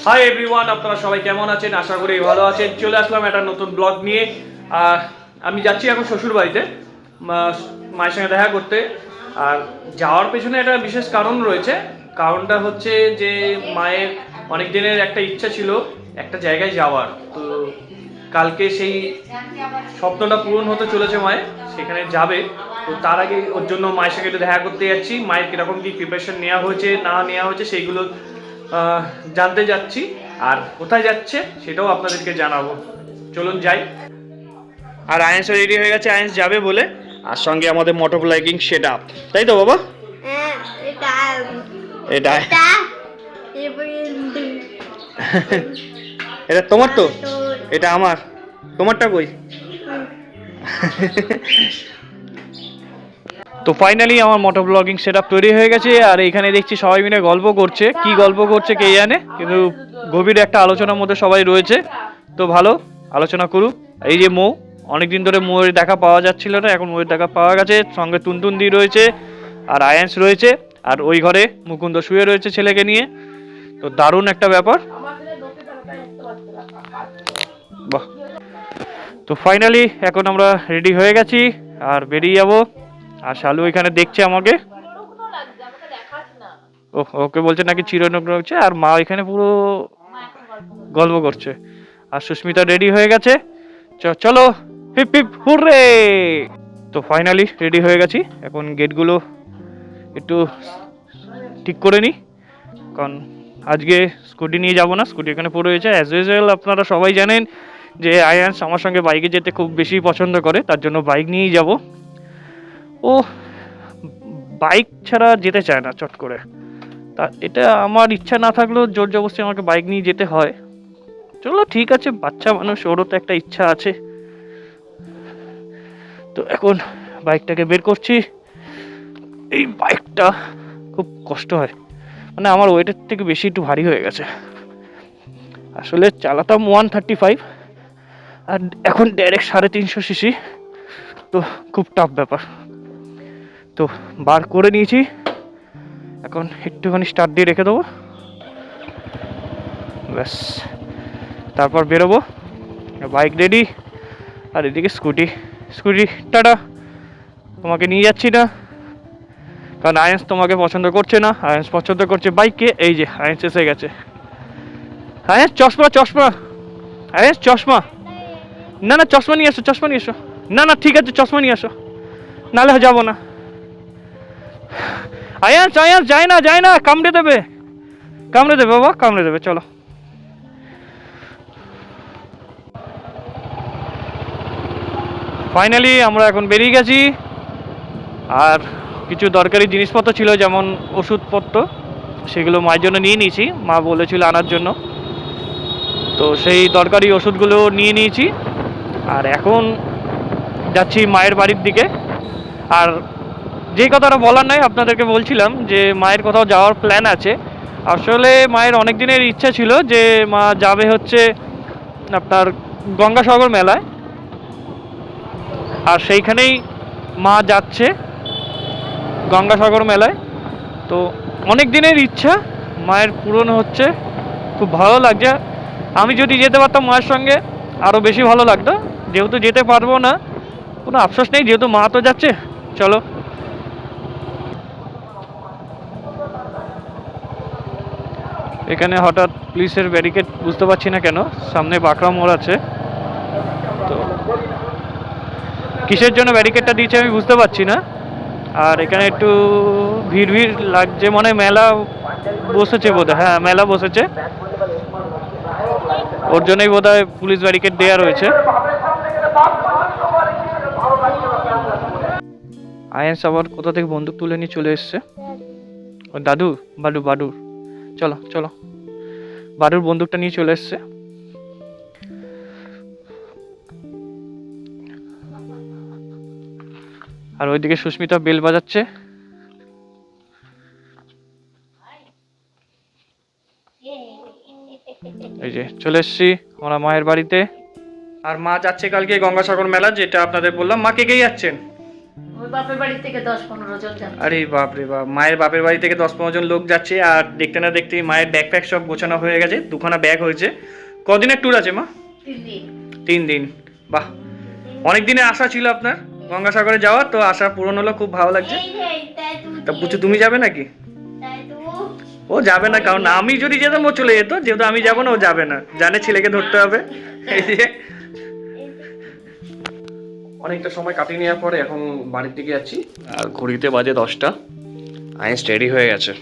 Hi everyone, আপনারা সবাই কেমন আছেন? আশা করি ভালো আছেন। চলে আসলাম একটা নতুন ব্লগ নিয়ে। আর আমি যাচ্ছি এখন শ্বশুর বাড়িতে মায়ের সঙ্গে দেখা করতে। আর যাওয়ার পেছনে একটা বিশেষ কারণ রয়েছে। কারণটা হচ্ছে যে মায়ের অনেক দিনের একটা ইচ্ছা ছিল একটা জায়গায় যাওয়ার। তো কালকে সেই স্বপ্নটা পূরণ হতে চলেছে মায়ের, সেখানে যাবে। তো তার আগে ওর জন্য মায়ের সঙ্গে একটু দেখা করতে যাচ্ছি। মায়ের কীরকম কী প্রিপারেশন নেওয়া হয়েছে না নেওয়া হয়েছে সেইগুলো জানতে যাচ্ছি। আর কোথায় যাচ্ছে সেটাও আপনাদেরকে জানাবো। চলুন যাই। আর আয়েন্স রেডি হয়ে গেছে, আয়েন্স যাবে বলে। আর সঙ্গে আমাদের মোটর ব্লাইকিং সেট আপ, তাই তো বাবা? এটা এটা তোমার তো, এটা আমার। তোমারটা কই? তো ফাইনালি আমার মোটর ব্লগিং সেটআপ তৈরি হয়ে গেছে। আর এখানে দেখছি সবাই মিলে গল্প করছে, কি গল্প করছে কে জানে, কিন্তু গভীর একটা আলোচনার মধ্যে সবাই রয়েছে। তো ভালো আলোচনা করুক। এই যে মৌ, অনেকদিন ধরে মৌয়ের দেখা পাওয়া যাচ্ছিল না, এখন মৌয়ের দেখা পাওয়া গেছে। সঙ্গে টুনটুন দি রয়েছে, আর আয়ান্স রয়েছে, আর ওই ঘরে মুকুন্দ শুয়ে রয়েছে ছেলেকে নিয়ে। তো দারুণ একটা ব্যাপার। বাহ। তো ফাইনালি এখন আমরা রেডি হয়ে গেছি আর বেরিয়ে যাব। আর শালু এখানে দেখছে আমাকে, ওকে বলছে নাকি চিরনগ্ন হচ্ছে। আর মা এখানে পুরো গল্প করছে। আর সুস্মিতা রেডি হয়ে গেছে। চলো হিপ হিপ হুররে। তো ফাইনালি রেডি হয়ে গেছি। এখন গেটগুলো একটু ঠিক করে নিই, কারণ আজকে স্কুটি নিয়ে যাব না, স্কুটি এখানে পড়ে রয়েছে। অ্যাজ ইউজুয়াল আপনারা সবাই জানেন যে আয়ান্স আমার সঙ্গে বাইকে যেতে খুব বেশি পছন্দ করে, তার জন্য বাইক নিয়েই যাব। ও বাইক ছাড়া যেতে চায় না চট করে। তা এটা আমার ইচ্ছা না থাকলেও জোর জবরদস্তি আমাকে বাইক নিয়ে যেতে হয়। চলো ঠিক আছে, বাচ্চা মানুষ, ওরও তো একটা ইচ্ছা আছে। তো এখন বাইকটাকে বের করছি। এই বাইকটা খুব কষ্ট হয়, মানে আমার ওয়েটের থেকে বেশি একটু ভারী হয়ে গেছে। আসলে চালাতাম 135, আর এখন ডাইরেক্ট 350 সিসি। তো খুব টাফ ব্যাপার। তো বার করে নিয়েছি, এখন একটুখানি স্টার্ট দিয়ে রেখে দেবো, ব্যাস। তারপর বেরোবো। বাইক রেডি, আর এদিকে স্কুটি। টাটা। তোমাকে নিয়ে যাচ্ছি না, কারণ আয়েন্স তোমাকে পছন্দ করছে না, আয়েন্স পছন্দ করছে বাইককে। এই যে আয়েন্স এসে গেছে। আয়েন্স চশমা। আয়েন্স চশমা। না চশমা নিয়ে এসো। না ঠিক আছে, চশমা নিয়ে আসো, নাহলে যাবো না। আয়ান্স যায় না, কামড়ে দেবে বাবা, কামড়ে দেবে। চলো। ফাইনালি আমরা এখন বেরিয়ে গেছি। আর কিছু দরকারি জিনিসপত্র ছিল, যেমন ওষুধপত্র, সেগুলো মায়ের জন্য নিয়ে নিয়েছি, মা বলেছিল আনার জন্য। তো সেই দরকারি ওষুধগুলো নিয়ে নিয়েছি। আর এখন যাচ্ছি মায়ের বাড়ির দিকে। আর যে কথাটা বলার নাই, আপনাদেরকে বলছিলাম যে মায়ের কোথাও যাওয়ার প্ল্যান আছে। আসলে মায়ের অনেক দিনের ইচ্ছা ছিল যে মা যাবে হচ্ছে আপনার গঙ্গাসাগর মেলায়। আর সেইখানেই মা যাচ্ছে গঙ্গাসাগর মেলায়। তো অনেক দিনের ইচ্ছা মায়ের পূরণ হচ্ছে, খুব ভালো লাগছে। আমি যদি যেতে পারতাম মায়ের সঙ্গে আরও বেশি ভালো লাগতো, যেহেতু যেতে পারবো না কোনো আফসোস নেই, যেহেতু মা তো যাচ্ছে। চলো। এখানে হঠাৎ পুলিশের ব্যারিকেড, বুঝতে পারছি না কেন, সামনে বাঁকড়া মোড় আছে। তো কিসের জন্য ব্যারিকেডটা দিয়েছে আমি বুঝতে পারছি না। আর এখানে একটু ভিড় লাগছে, মনে মেলা বসেছে বোধহয়। হ্যাঁ, মেলা বসেছে, ওর জন্যই বোধহয় পুলিশ ব্যারিকেড দেওয়া রয়েছে। আয়েন্স আবার কোথা থেকে বন্দুক তুলে নিয়ে চলে এসছে। ও দাদু, বাডুর। চলো, বাডুর বন্দুকটা নিয়ে চলে এসছে। আর ওইদিকে সুস্মিতা বেল বাজাচ্ছে। এই যে চলে এসছি আমরা মায়ের বাড়িতে। আর মা যাচ্ছে কালকে গঙ্গাসাগর মেলা, যেটা আপনাদের বললাম। মা কে যাচ্ছেন? ওই বাপের বাড়ি থেকে 10-15 জন যাচ্ছে। আরে বাপরে বাপ, মায়ের বাপের বাড়ি থেকে 10-15 জন লোক যাচ্ছে, আর দেখতে না দেখতেই মায়ের ব্যাগ ফ্যাগ সব গোছানো হয়ে গেছে, দুখানা ব্যাগ হয়েছে। কদিনের ট্যুর আছে মা? 3 দিন। 3 দিন। বাহ, অনেক দিনের আশা ছিল আপনার গঙ্গাসাগরে যাওয়ার, তো আশা পূরণ হলো, খুব ভালো লাগছে। তা পুচু তুমি যাবে নাকি? ও যাবে না, কারণ আমি যদি যেতাম ও চলে যেত, যেহেতু আমি যাবো না ও যাবে না, জানে ছেলেকে ধরতে হবে। এই যে অনেকটা সময় কাটিয়ে নেওয়ার পরে এখন বাড়ির দিকে যাচ্ছি, আর ঘড়িতে বাজে 10টা। আইস রেডি হয়ে গেছে,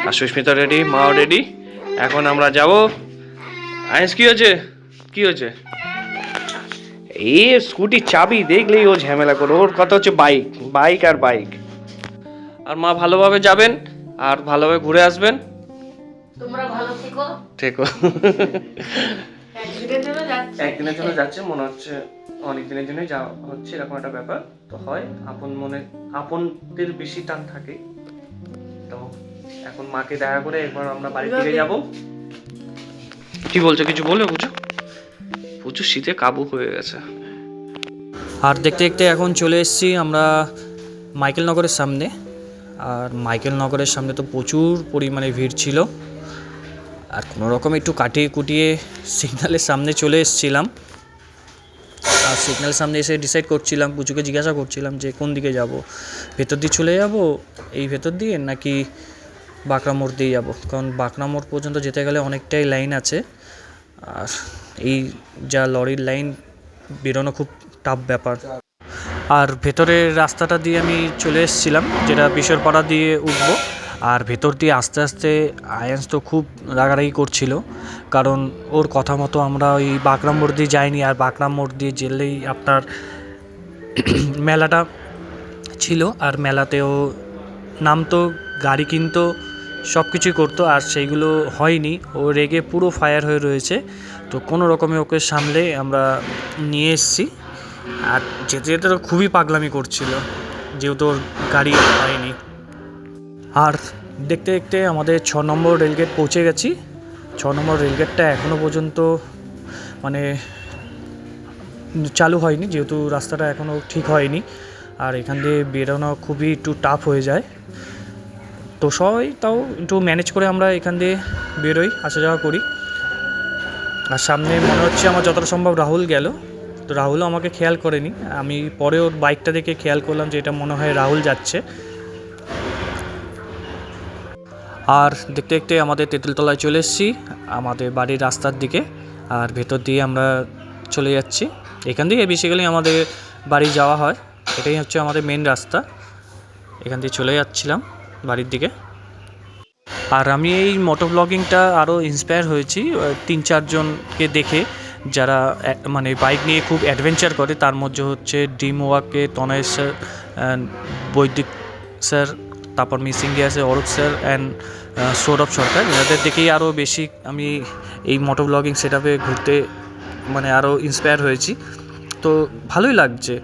আর সুস্মিতা রেডি, মাও রেডি। এখন আমরা যাব। আইস কি হয়েছে, কি হয়েছে? এই স্কুটির চাবি দেখলেই ও ঝামেলা করে, ওর কথা হচ্ছে বাইক বাইক আর বাইক। আর মা ভালোভাবে যাবেন আর ভালোভাবে ঘুরে আসবেন। তোমরা ভালো থেকো। থেকো। একদিনের জন্য যাচ্ছে মনে হচ্ছে, অনেক দিনের জন্যই যাওয়া হচ্ছে, এরকম একটা ব্যাপার তো হয়। আপন মনে আপনদের বেশি টান থাকে, তো এখন মাকে দেখা করে একবার আমরা বাড়ি ফিরে যাব। কি বলছো, কিছু বলবে বুঝো? প্রচুর শীতে কাবু হয়ে গেছে। আর দেখতে দেখতে এখন চলে এসেছি আমরা মাইকেল নগরের সামনে। আর মাইকেল নগরের সামনে তো প্রচুর পরিমাণে ভিড় ছিল, আর কোনো রকম একটু কাটিয়ে কুটিয়ে সিগন্যালের সামনে চলে এসেছিলাম। আর সিগন্যালের সামনে এসে ডিসাইড করছিলাম, পুচুকে জিজ্ঞাসা করছিলাম যে কোন দিকে যাব, ভেতর দিয়ে চলে যাব এই ভেতর দিয়ে, নাকি বাঁকড়া মোড় দিয়ে যাব, কারণ বাঁকড়া মোড় পর্যন্ত যেতে গেলে অনেকটাই লাইন আছে, আর এই যা লরির লাইন বেরোনো খুব টাফ ব্যাপার। আর ভেতরের রাস্তাটা দিয়ে আমি চলে এসেছিলাম, যেটা বিশ্বরপাড়া দিয়ে উঠবো। আর ভেতর দিয়ে আস্তে আস্তে আয়ান্স তো খুব রাগারাগি করছিল, কারণ ওর কথা মতো আমরা ওই বাঁকড়া মোড় দিয়ে যাইনি। আর বাঁকড়া মোড় দিয়ে গেলেই আপনার মেলাটা ছিল, আর মেলাতেও নামতো, গাড়ি কিনতো, সব কিছুই করতো, আর সেইগুলো হয়নি। ও রেগে পুরো ফায়ার হয়ে রয়েছে, তো কোনো রকমে ওকে সামলে আমরা নিয়ে এসেছি। আর যেতে যেতে তো খুবই পাগলামি করছিল, যেহেতু ওর গাড়ি হয়নি। আর দেখতে দেখতে আমাদের 6 নম্বর রেলগেট পৌঁছে গেছি। 6 নম্বর রেলগেটটা এখনও পর্যন্ত মানে চালু হয়নি, যেহেতু রাস্তাটা এখনও ঠিক হয়নি, আর এখান দিয়ে বেরোনো খুবই একটু টাফ হয়ে যায়। তো সবাই তাও একটু ম্যানেজ করে আমরা এখান দিয়ে বেরোই, আসা যাওয়া করি। আর সামনে মনে হচ্ছে আমার যতটা সম্ভব রাহুল গেল, তো রাহুলও আমাকে খেয়াল করেনি, আমি পরে ওর বাইকটা দেখে খেয়াল করলাম যে এটা মনে হয় রাহুল যাচ্ছে। আর দেখতে দেখতে আমাদের তেঁতুলতলায় চলে এসেছি, আমাদের বাড়ির রাস্তার দিকে। আর ভেতর দিয়ে আমরা চলে যাচ্ছি, এখান থেকে বেসিক্যালি আমাদের বাড়ি যাওয়া হয়, এটাই হচ্ছে আমাদের মেন রাস্তা। এখান দিয়ে চলে যাচ্ছিলাম বাড়ির দিকে। আর আমি এই মোটো ব্লগিংটা আরও ইন্সপায়ার হয়েছি 3-4 জনকে দেখে, যারা মানে বাইক নিয়ে খুব অ্যাডভেঞ্চার করে। তার মধ্যে হচ্ছে ড্রিম ওয়াকে তনয় স্যার, বৈদিক স্যার, তারপর মিসিং গিয়াসে অরূপ স্যার অ্যান্ড সৌরভ সরকার। এনাদের দেখেই আরও বেশি আমি এই মোটো ব্লগিং সেট আপে ঘুরতে মানে আরও ইন্সপায়ার হয়েছি। তো ভালোই লাগছে,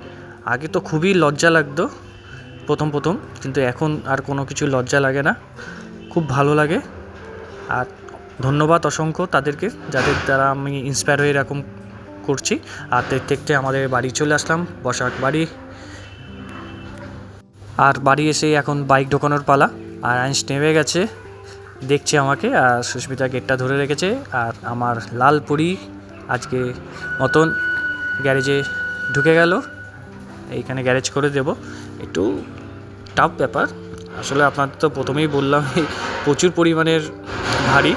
আগে তো খুবই লজ্জা লাগতো প্রথম, কিন্তু এখন আর কোনো কিছু লজ্জা লাগে না, খুব ভালো লাগে। আর ধন্যবাদ অসংখ্য তাদেরকে, যাদের দ্বারা আমি ইন্সপায়ার হয়ে এরকম করছি। আর দেখতে দেখতে আমাদের বাড়ি চলে আসলাম, বসাক বাড়ি। আর বাড়ি এসে এখন বাইক ঢোকানোর পালা। আর আইনস নেমে গেছে, দেখছে আমাকে, আর সুস্মিতা গেটটা ধরে রেখেছে। আর আমার লাল পরি আজকে মতন গ্যারেজে ঢুকে গেল, এইখানে গ্যারেজ করে দেব। একটু টাফ ব্যাপার আসলে, আপনাদের তো প্রথমেই বললাম প্রচুর পরিমাণের ভারী।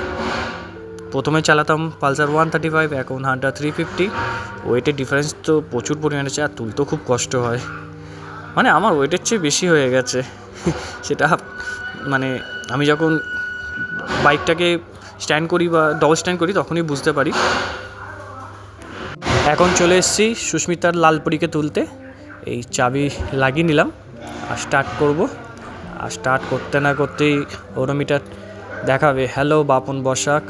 প্রথমে চালাতাম পালসার 135, এখন হান্টার 350। ওয়েটের ডিফারেন্স তো প্রচুর পরিমাণে আছে, আর তুলতেও খুব কষ্ট হয়, মানে আমার ওয়েটের চেয়ে বেশি হয়ে গেছে। সেটা মানে আমি যখন বাইকটাকে স্ট্যান্ড করি বা ডবল স্ট্যান্ড করি তখনই বুঝতে পারি। এখন চলে এসেছি সুস্মিতার লালপুরিকে তুলতে, এই চাবি লাগিয়ে নিলাম আর স্টার্ট করব। আর স্টার্ট করতে না করতেই ওডোমিটার দেখাবে হ্যালো বাপন বসাক,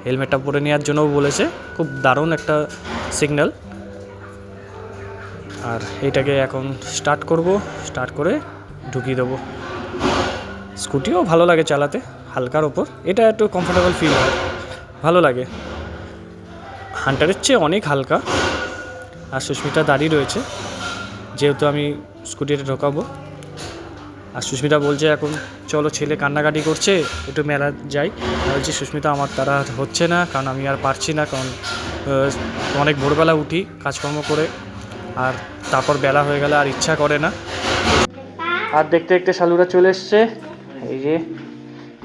হেলমেটটা পরে নেওয়ার জন্যও বলেছে, খুব দারুণ একটা সিগন্যাল। আর এইটাকে এখন স্টার্ট করব, স্টার্ট করে ঢুকিয়ে দেবো। স্কুটিও ভালো লাগে চালাতে, হালকার ওপর, এটা একটু কমফোর্টেবল ফিল হয়, ভালো লাগে। হান্টারের চেয়ে অনেক হালকা। আর সুস্মিতা দাঁড়িয়ে রয়েছে, যেহেতু আমি স্কুটিতে ঢোকাবো। আর সুস্মিতা বলছে এখন চলো, ছেলে কান্নাকাটি করছে, একটু মেলা যাই। আমি বলছি সুস্মিতা আমার দ্বারা হচ্ছে না, কারণ আমি আর পারছি না, কারণ অনেক ভোরবেলা উঠি কাজকর্ম করে, আর তারপর বেলা হয়ে গেলে আর ইচ্ছা করে না। আর দেখতে দেখতে শালুরা চলে এসছে। এই যে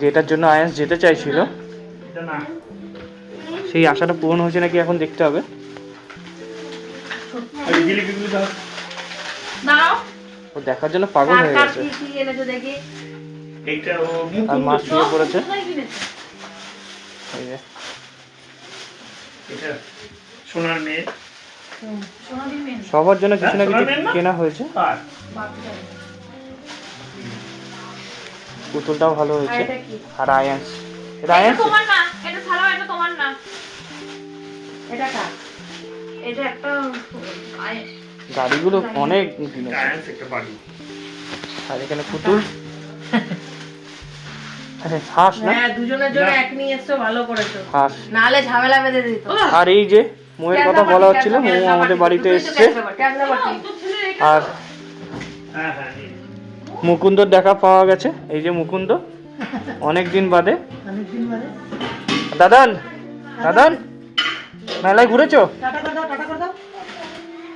যেটার জন্য আয়ান্স যেতে চাইছিল, সেই আশাটা পূরণ হয়েছে নাকি এখন দেখতে হবে। ও দেখার জন্য পাগল হয়ে গেছে। আর মা শুয়ে পড়েছে। এই যে সোনার মেয়ে, সবার জন্য কিছু না কিছু কেনা হয়েছে। পুতুলটাও ভালো হয়েছে। আর আয়ান্স, এটা আয়ান্স তোমার না, এটা ছাড়াও, এটা তোমার না। এটা কার? এটা একটা গাড়িগুলো অনেক দিনের। ডান্স একটা বাড়ি। আর এখানে পুতুল, হাঁস না, হ্যাঁ, দুজনের জন্য এক নিয়ে এসছো, ভালো করেছো, হাঁস। নাহলে ঝামেলা বেঁধে দিত। আর এই যে মোয়ের কথা বলা হচ্ছিল, মো আমাদের বাড়িতে এসছে। আর হ্যাঁ হ্যাঁ, এই। মুকুন্দর দেখা পাওয়া গেছে। এই যে মুকুন্দ, অনেক দিন বাদে। দাদান, দাদান, মেলায় ঘুরেছো?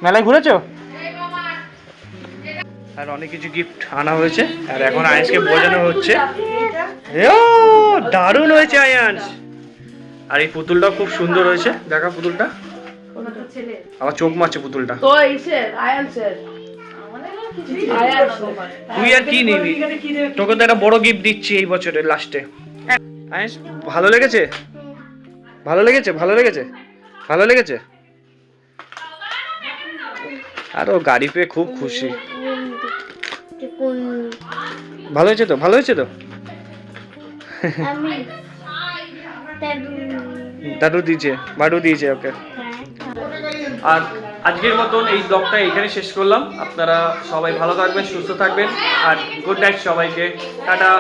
মেলায় ঘুরেছো? আর অনেক কিছু গিফট আনা হয়েছে, আর এখন আয়ান্সকে বোঝানো হচ্ছে। ও দারুণ হয়েছে আয়ান্স। আর এই পুতুলটা খুব সুন্দর হয়েছে, দেখা পুতুলটা। আমার চোখ মারছে পুতুলটা। তো ইসের আয়ান্সের তুই আর কি নিবি? তোকে তো একটা বড় গিফট দিচ্ছি এই বছরের লাস্টে। আয়ান্স ভালো লেগেছে? ভালো লেগেছে? ভালো লেগেছে? ভালো লেগেছে? আর ও গাড়ি পেয়ে খুব খুশি। ভালো হয়েছে তো? ভালো হয়েছে তো? দাদু দিয়েছে, বাডু দিয়েছে ওকে। আর আজকের মতন এই ব্লগটা এখানে শেষ করলাম। আপনারা সবাই ভালো থাকবেন, সুস্থ থাকবেন, আর গুড নাইট সবাইকে, টাটা।